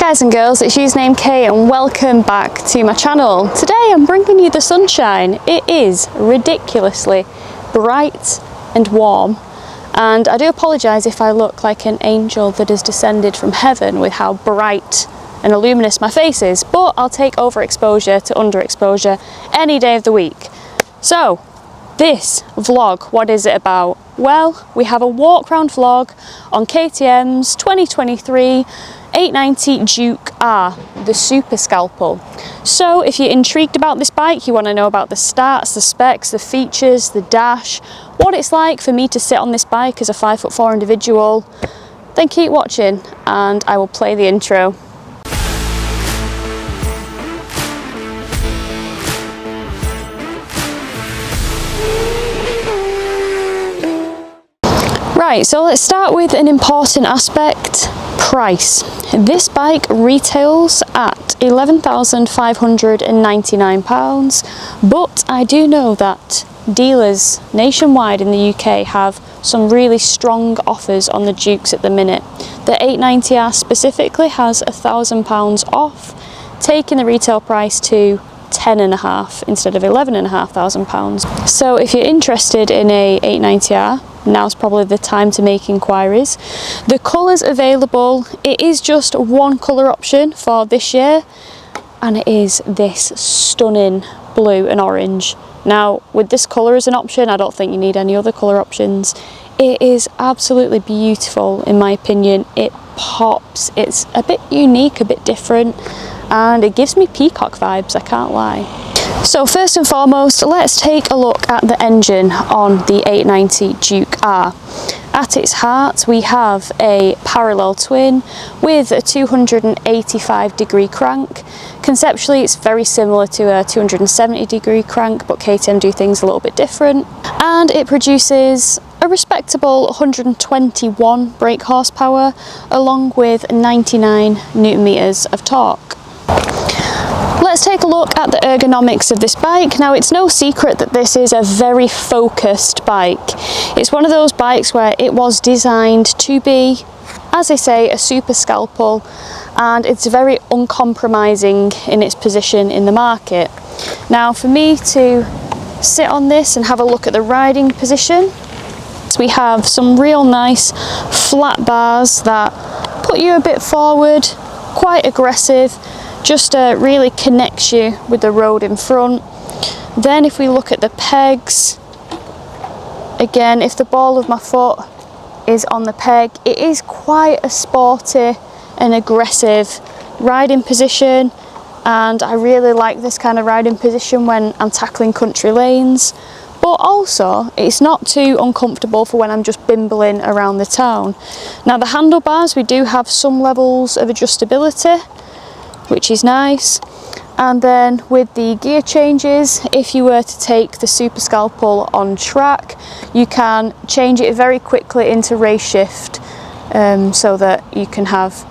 guys and girls, it's Usernamekate and welcome back to my channel. Today I'm bringing you the sunshine. It is ridiculously bright and warm, and I do apologise if I look like an angel that has descended from heaven with how bright and luminous my face is, but I'll take overexposure to underexposure any day of the week. So this vlog, what is it about? Well, we have a walk round vlog on KTM's 2023 890 Duke R, the Super Scalpel. So if you're intrigued about this bike, you want to know about the stats, the specs, the features, the dash, what it's like for me to sit on this bike as a 5'4" individual, then keep watching and I will play the intro. Right, so let's start with an important aspect: price. This bike retails at £11,599, but I do know that dealers nationwide in the UK have some really strong offers on the Dukes at the minute. The 890R specifically has £1,000 off, taking the retail price to £10,500 instead of £11,500. So if you're interested in a 890R, now's probably the time to make inquiries. The colours available, it is just one colour option for this year, and it is this stunning blue and orange. Now with this colour as an option, I don't think you need any other colour options. It is absolutely beautiful in my opinion. It pops, it's a bit unique, a bit different, and it gives me peacock vibes, I can't lie. So first and foremost, let's take a look at the engine on the 890 Duke R. At its heart we have a parallel twin with a 285-degree crank. Conceptually it's very similar to a 270-degree crank, but KTM do things a little bit different. And it produces a respectable 121 brake horsepower along with 99 Newton meters of torque. Let's take a look at the ergonomics of this bike. Now it's no secret that this is a very focused bike. It's one of those bikes where it was designed to be, as I say, a super scalpel, and it's very uncompromising in its position in the market. Now for me to sit on this and have a look at the riding position, we have some real nice flat bars that put you a bit forward, quite aggressive, just really connects you with the road in front. Then if we look at the pegs, again, if the ball of my foot is on the peg, it is quite a sporty and aggressive riding position, and I really like this kind of riding position when I'm tackling country lanes, but also it's not too uncomfortable for when I'm just bimbling around the town. Now the handlebars, we do have some levels of adjustability, which is nice. And then with the gear changes, if you were to take the Super Scalpel on track, you can change it very quickly into race shift, so that you can have,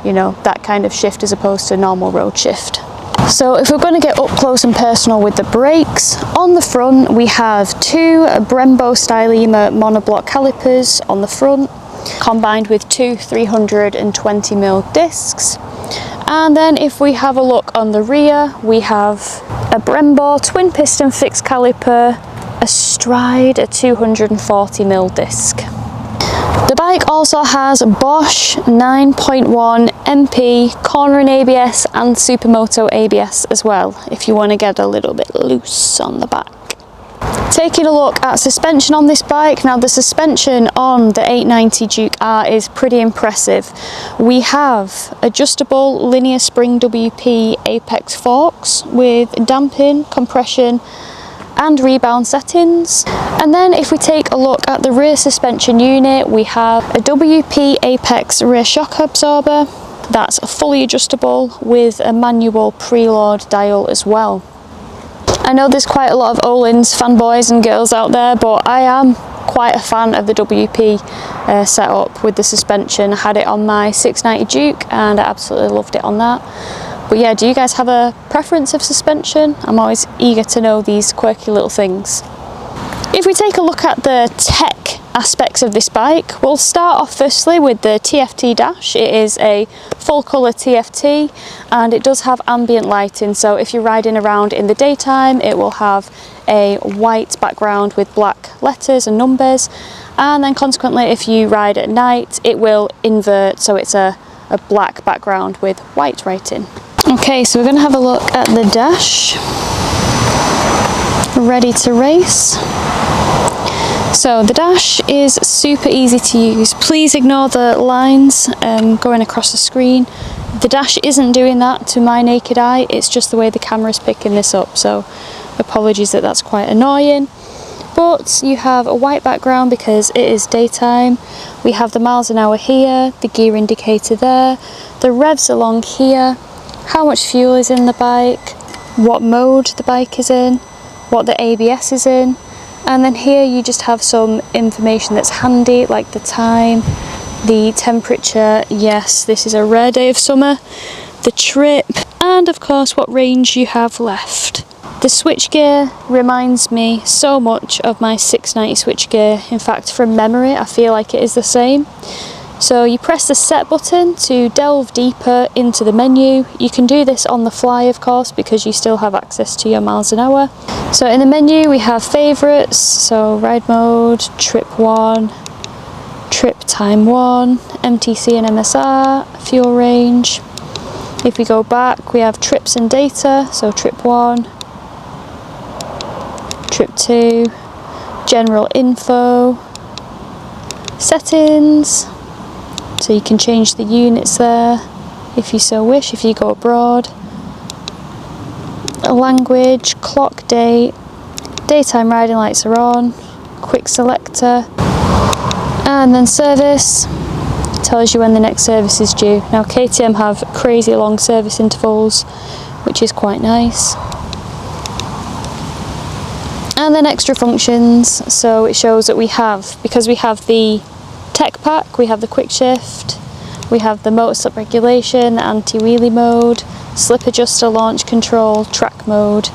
you know, that kind of shift as opposed to normal road shift. So if we're going to get up close and personal with the brakes, on the front we have two Brembo Stylema monoblock calipers on the front, combined with two 320mm discs. And then if we have a look on the rear, we have a Brembo twin piston fixed caliper astride a 240mm disc. The bike also has Bosch 9.1 MP cornering ABS and Supermoto ABS as well, if you want to get a little bit loose on the back. Taking a look at suspension on this bike, now the suspension on the 890 Duke R is pretty impressive. We have adjustable linear spring WP apex forks with damping, compression and rebound settings. And then if we take a look at the rear suspension unit, we have a WP apex rear shock absorber that's fully adjustable with a manual preload dial as well. I know there's quite a lot of Öhlins fanboys and girls out there, but I am quite a fan of the WP setup with the suspension. I had it on my 690 Duke and I absolutely loved it on that. But yeah, do you guys have a preference of suspension? I'm always eager to know these quirky little things. If we take a look at the tech aspects of this bike. We'll start off firstly with the TFT dash. It is a full colour TFT and it does have ambient lighting, so if you're riding around in the daytime it will have a white background with black letters and numbers, and then consequently if you ride at night it will invert, so it's a black background with white writing. Okay, so we're going to have a look at the dash. Ready to race. So the dash is super easy to use. Please ignore the lines going across the screen. The dash isn't doing that to my naked eye, it's just the way the camera is picking this up, so apologies that that's quite annoying. But you have a white background because it is daytime. We have the miles an hour here, the gear indicator there, the revs along here, how much fuel is in the bike, what mode the bike is in, what the ABS is in, and then here you just have some information that's handy, like the time, the temperature, yes this is a rare day of summer, the trip, and of course what range you have left. The switchgear reminds me so much of my 690 switchgear. In fact, from memory I feel like it is the same. So you press the set button to delve deeper into the menu. You can do this on the fly of course because you still have access to your miles an hour. So in the menu we have favourites, so ride mode, trip 1, trip time 1, MTC and MSR, fuel range. If we go back we have trips and data, so trip 1, trip 2, general info, settings, so you can change the units there if you so wish, if you go abroad, a language, clock date, daytime riding lights are on, quick selector, and then service, tells you when the next service is due. Now KTM have crazy long service intervals, which is quite nice. And then extra functions, so it shows that we have, because we have the tech pack, we have the quick shift, we have the motor slip regulation, the anti-wheelie mode, slip adjuster, launch control, track mode,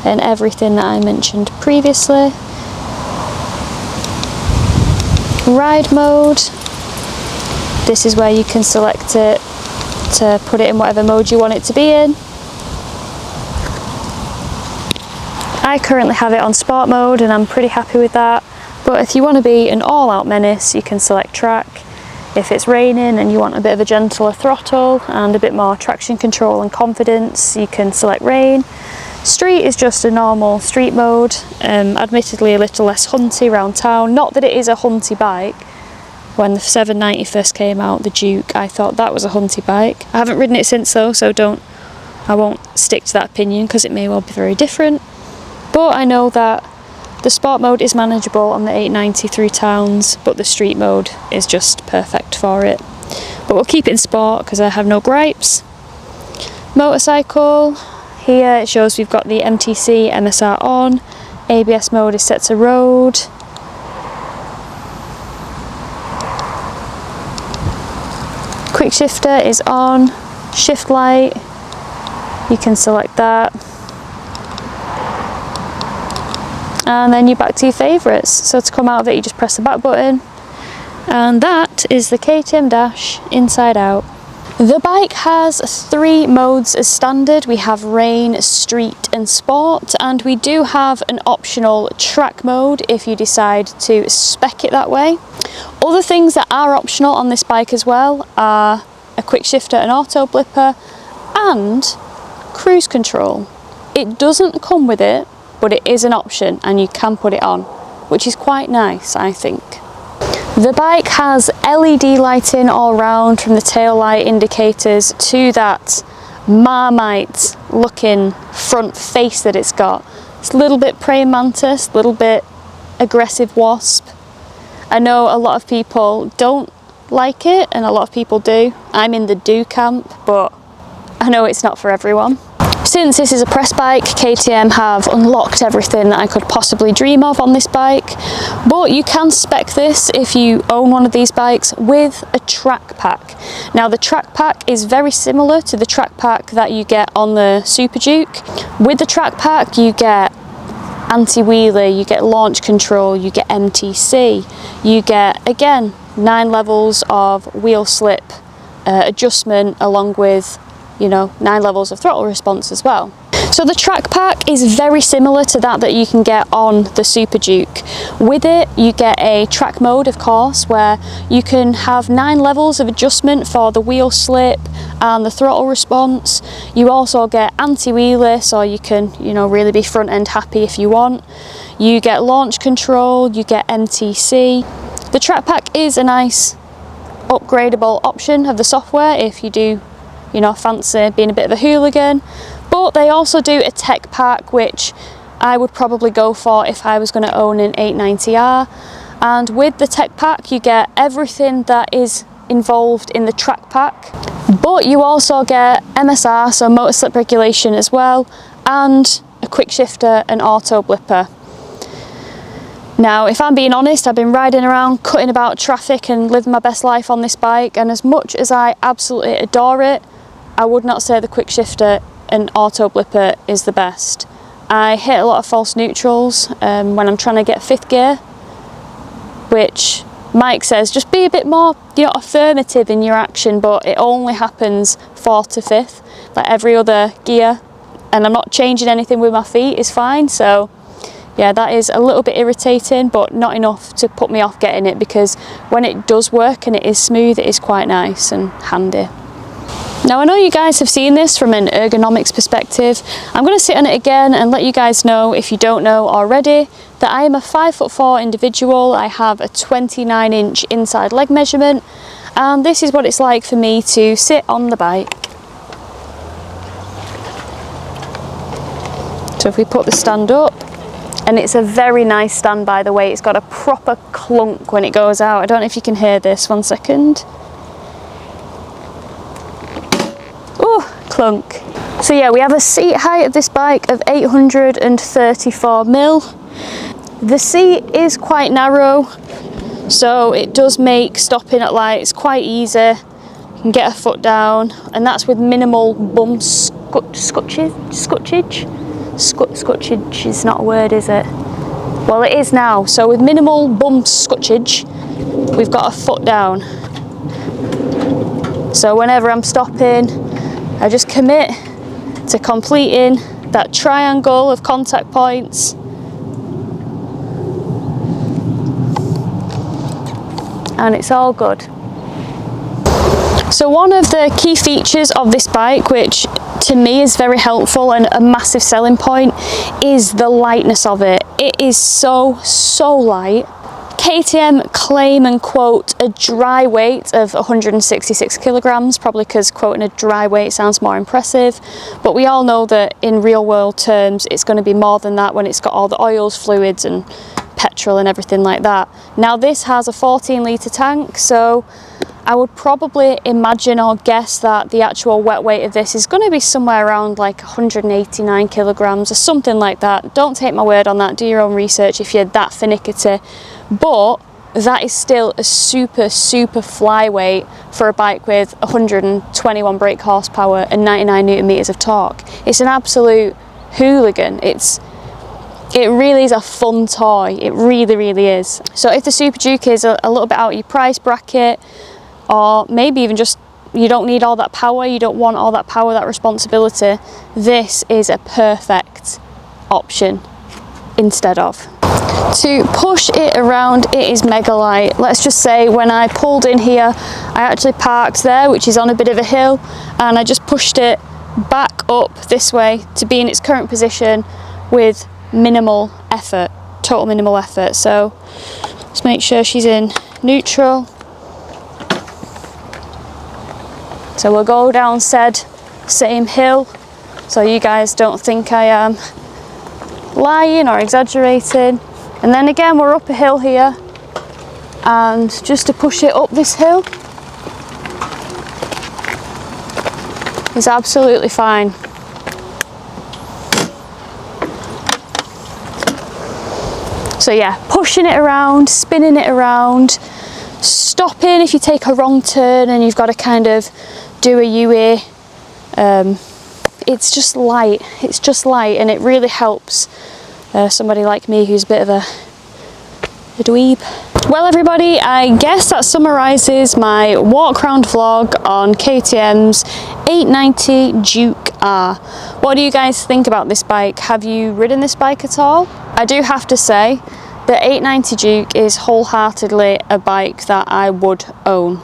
and everything that I mentioned previously. Ride mode, this is where you can select it to put it in whatever mode you want it to be in. I currently have it on sport mode and I'm pretty happy with that, but if you want to be an all-out menace you can select track. If it's raining and you want a bit of a gentler throttle and a bit more traction control and confidence, you can select rain. Street is just a normal street mode, admittedly a little less hunty around town. Not that it is a hunty bike. When the 790 first came out, the Duke, I thought that was a hunty bike. I haven't ridden it since though, so I won't stick to that opinion because it may well be very different. But I know that the sport mode is manageable on the 890 through towns, but the street mode is just perfect for it. But we'll keep it in sport because I have no gripes. Motorcycle, here it shows we've got the MTC MSR on, ABS mode is set to road. Quick shifter is on, shift light, you can select that. And then you're back to your favourites. So to come out of it you just press the back button, and that is the KTM Dash inside out. The bike has 3 modes as standard. We have rain, street and sport, and we do have an optional track mode if you decide to spec it that way. Other things that are optional on this bike as well are a quick shifter, an auto blipper and cruise control. It doesn't come with it, but it is an option and you can put it on, which is quite nice, I think. The bike has LED lighting all round, from the tail light indicators to that Marmite looking front face that it's got. It's a little bit praying mantis, a little bit aggressive wasp. I know a lot of people don't like it and a lot of people do. I'm in the do camp, but I know it's not for everyone. Since this is a press bike, KTM have unlocked everything that I could possibly dream of on this bike, but you can spec this if you own one of these bikes with a track pack. Now the track pack is very similar to the track pack that you get on the Super Duke. With the track pack you get anti-wheelie, you get launch control, you get MTC, you get, again, 9 levels of wheel slip adjustment, along with, you know, 9 levels of throttle response as well. So the track pack is very similar to that you can get on the Super Duke. With it, you get a track mode, of course, where you can have 9 levels of adjustment for the wheel slip and the throttle response. You also get anti-wheelie, so you can, you know, really be front end happy if you want. You get launch control, you get MTC. The track pack is a nice upgradable option of the software if you do, you know, fancy being a bit of a hooligan. But they also do a tech pack, which I would probably go for if I was going to own an 890R. And with the tech pack, you get everything that is involved in the track pack, but you also get MSR, so motor slip regulation as well, and a quick shifter and auto blipper. Now, if I'm being honest, I've been riding around, cutting about traffic and living my best life on this bike, and as much as I absolutely adore it, I would not say the quick shifter and auto blipper is the best. I hit a lot of false neutrals when I'm trying to get 5th gear, which Mike says just be a bit more, you know, affirmative in your action, but it only happens 4th to 5th, like every other gear, and I'm not changing anything with my feet is fine. So yeah, that is a little bit irritating, but not enough to put me off getting it, because when it does work and it is smooth, it is quite nice and handy. Now, I know you guys have seen this from an ergonomics perspective. I'm going to sit on it again and let you guys know, if you don't know already, that I am a 5'4" individual. I have a 29-inch inside leg measurement, and this is what it's like for me to sit on the bike. So if we put the stand up, and it's a very nice stand, by the way, it's got a proper clunk when it goes out. I don't know if you can hear this, 1 second. Clunk. So yeah, we have a seat height of this bike of 834mm. The seat is quite narrow, so it does make stopping at lights quite easy. You can get a foot down, and that's with minimal bum scutchage is not a word, is it? Well, it is now. So with minimal bum scutchage, we've got a foot down. So whenever I'm stopping, I just commit to completing that triangle of contact points, and it's all good. So one of the key features of this bike, which to me is very helpful and a massive selling point, is the lightness of it. It is so light. KTM claim and quote a dry weight of 166 kilograms, probably because quoting a dry weight sounds more impressive, but we all know that in real world terms it's going to be more than that when it's got all the oils, fluids and petrol and everything like that. Now this has a 14-litre tank, so I would probably imagine or guess that the actual wet weight of this is going to be somewhere around like 189 kilograms or something like that. Don't take my word on that, do your own research if you're that finicky. But that is still a super flyweight for a bike with 121 brake horsepower and 99 newton meters of torque. It's an absolute hooligan. It really is a fun toy. It really is. So if the Super Duke is a little bit out of your price bracket, or maybe even just you don't need all that power, you don't want all that power, that responsibility, this is a perfect option instead of. To push it around, it is mega light. Let's just say when I pulled in here, I actually parked there, which is on a bit of a hill, and I just pushed it back up this way to be in its current position with minimal effort, total minimal effort. So let's make sure she's in neutral. So we'll go down said same hill, so you guys don't think I am lying or exaggerating. And then again, we're up a hill here, and just to push it up this hill is absolutely fine. So yeah, pushing it around, spinning it around, stopping if you take a wrong turn and you've got to kind of do a U-E. It's just light, and it really helps somebody like me who's a bit of a dweeb. Well everybody, I guess that summarises my walk around vlog on KTM's 890 Duke R. What do you guys think about this bike? Have you ridden this bike at all? I do have to say, the 890 Duke is wholeheartedly a bike that I would own.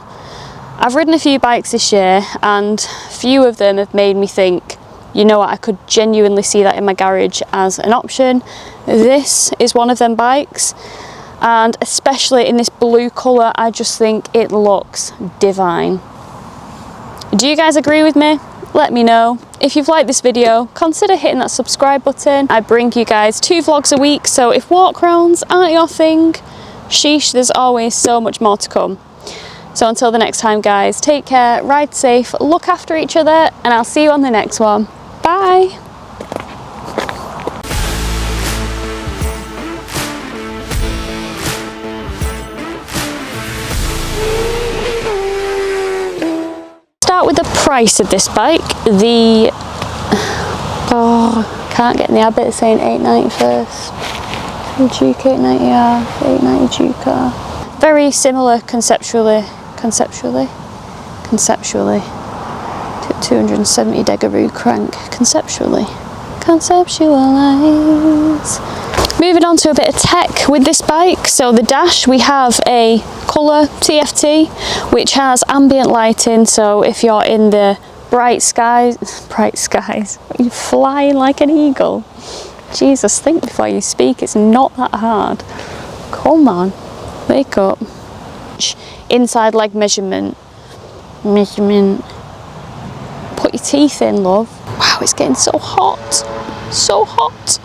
I've ridden a few bikes this year and few of them have made me think, you know what, I could genuinely see that in my garage as an option. This is one of them bikes. And especially in this blue colour, I just think it looks divine. Do you guys agree with me? Let me know. If you've liked this video, consider hitting that subscribe button. I bring you guys 2 vlogs a week, so if walkarounds aren't your thing, sheesh, there's always so much more to come. So until the next time guys, take care, ride safe, look after each other, and I'll see you on the next one. Bye! Start with the price of this bike. Can't get in the habit of saying 890 first. The Duke 890R, 890 Duke R. Very similar conceptually. 270 Degaroo crank. Conceptualize. Moving on to a bit of tech with this bike. So the dash, we have a colour TFT which has ambient lighting, so if you're in the bright skies, you're flying like an eagle. Jesus, think before you speak, it's not that hard. Come on, wake up. Inside leg measurement. Put your teeth in, love. Wow, it's getting so hot. So hot.